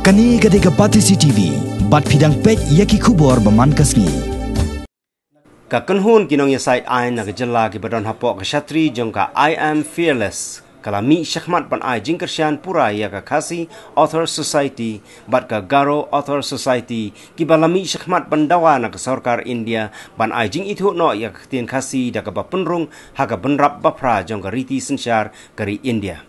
Kani gadega Pati CCTV, bat pidang pet yaki kubor baman kasni. Kakenhun kinong yasait ain na gejala ki badon hapok kshatri jongka I am fearless. Kalami syakmat pan ai jingkersyan pura ya ka Khasi Author Society bat ka Garo Author Society ki balami syakmat pandawa na ka sarkar India ban ai jing itu no ya ktien Khasi da ka bapunrung ha ka benrap bapra jong ka riti sensyar kari India.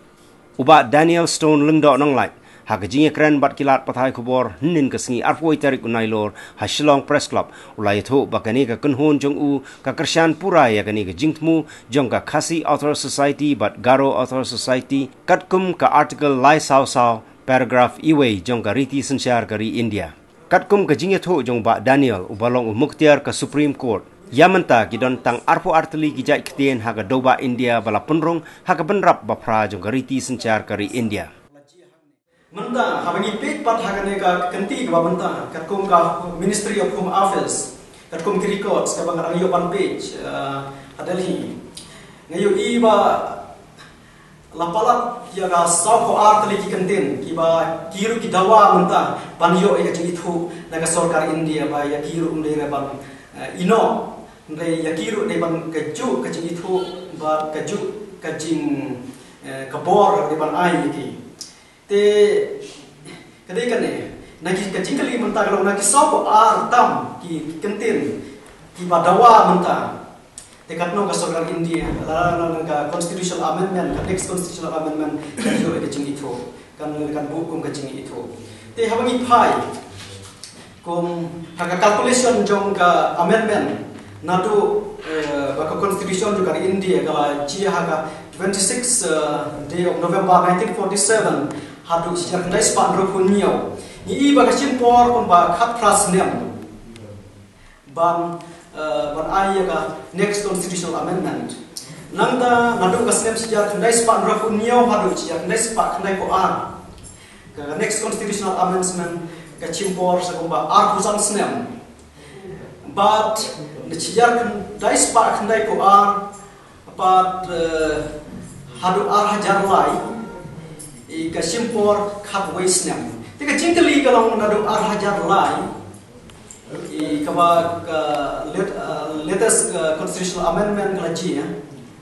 Uba Daniel Stone lengdo nong lai ha ka jing kren bat kilat pathai kubor nin ka sngi arfoi tarik unailor ha Shillong Press Club ulai thu bakani ka kenhun jong u ka kersyan pura ya kani ka jingtmu jong ka Khasi Author Society bat Garo Author Society katkum ka article lai saw saw paragraph iwe jong ka riti sensyar kari India katkum ka jing thu jong ba Daniel ubalong umuktiar ka Supreme Court Yamanta kidon tang arpo arteli kijai ktien ha ka doba India bala punrung ha ka benrap bapra jong ka riti sensyar kari India. Menta habangi pek pat hagane ka kanti ka menta katkum ka Ministry of Home Affairs katkum ki records ka bangarang yo pan page Delhi ngayo iba lapalat ya ga saw ko art li ki kantin ki ba kiru ki dawa menta banyo e ka itu naga sarkar India ba ya kiru unde re ban ino re ya kiru de ban kaju ka itu ba kaju kajing kabor de ban ai ki te kadai kan nagi kacing kali mentah kalau nagi sop tam ki kentin ki badawa mentah te katno ka sarkar India la ka constitutional amendment ka next constitutional amendment kan yo kacing itu kan hukum kacing itu te habangi pai kom haka calculation jong ka amendment natu ka constitution juga di India kala ji haka 26 day of November 1947 hadu sejak dari sepandro punyo ni iba kasim por pun ba khat pras nem ban ayah ka next constitutional amendment nangda nadu kasem sejak dari sepandro punyo hadu sejak dari sepak kendai ko ka next constitutional amendment kasim por sa ba pusan snem but sejak dari sepak kendai ko but hadu hajar lai ika simpor khat waisnam tika jingkali kalong nadu hajar lai ika ba latest constitutional amendment kalaji ya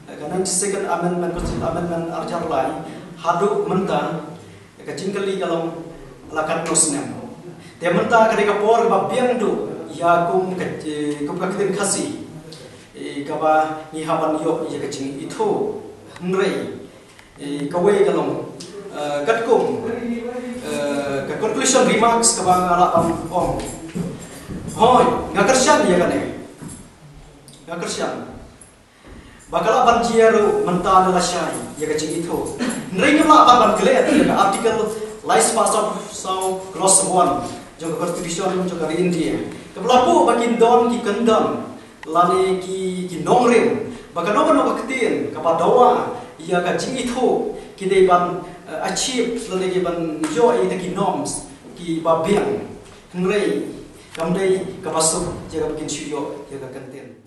ka 92nd amendment constitutional amendment hajar lai hadu menta ika jingkali kalong lakat nosnam te menta kadika por ba biangdu ya kum kakitin Khasi ika ba ni haban yo ya kacing itu nrei kawai kalong katkum ka conclusion remarks ka bang ala om hoy ngakersyan ya kan ngakersyan bakal ban jiaru mental la syai ya ka cing itu nrei ngla ban klet ya article lies pass of so clause 1 jong constitution jong ka India ka pelapu bakin don ki kendam lani ki nongrim bakal no ka ketin ka padawa ya ka cing itu kidai ban achieve lagi ban jo ai taki norms ki babiang ngrei kamdai kapasuk jaga bikin syuyo jaga kantin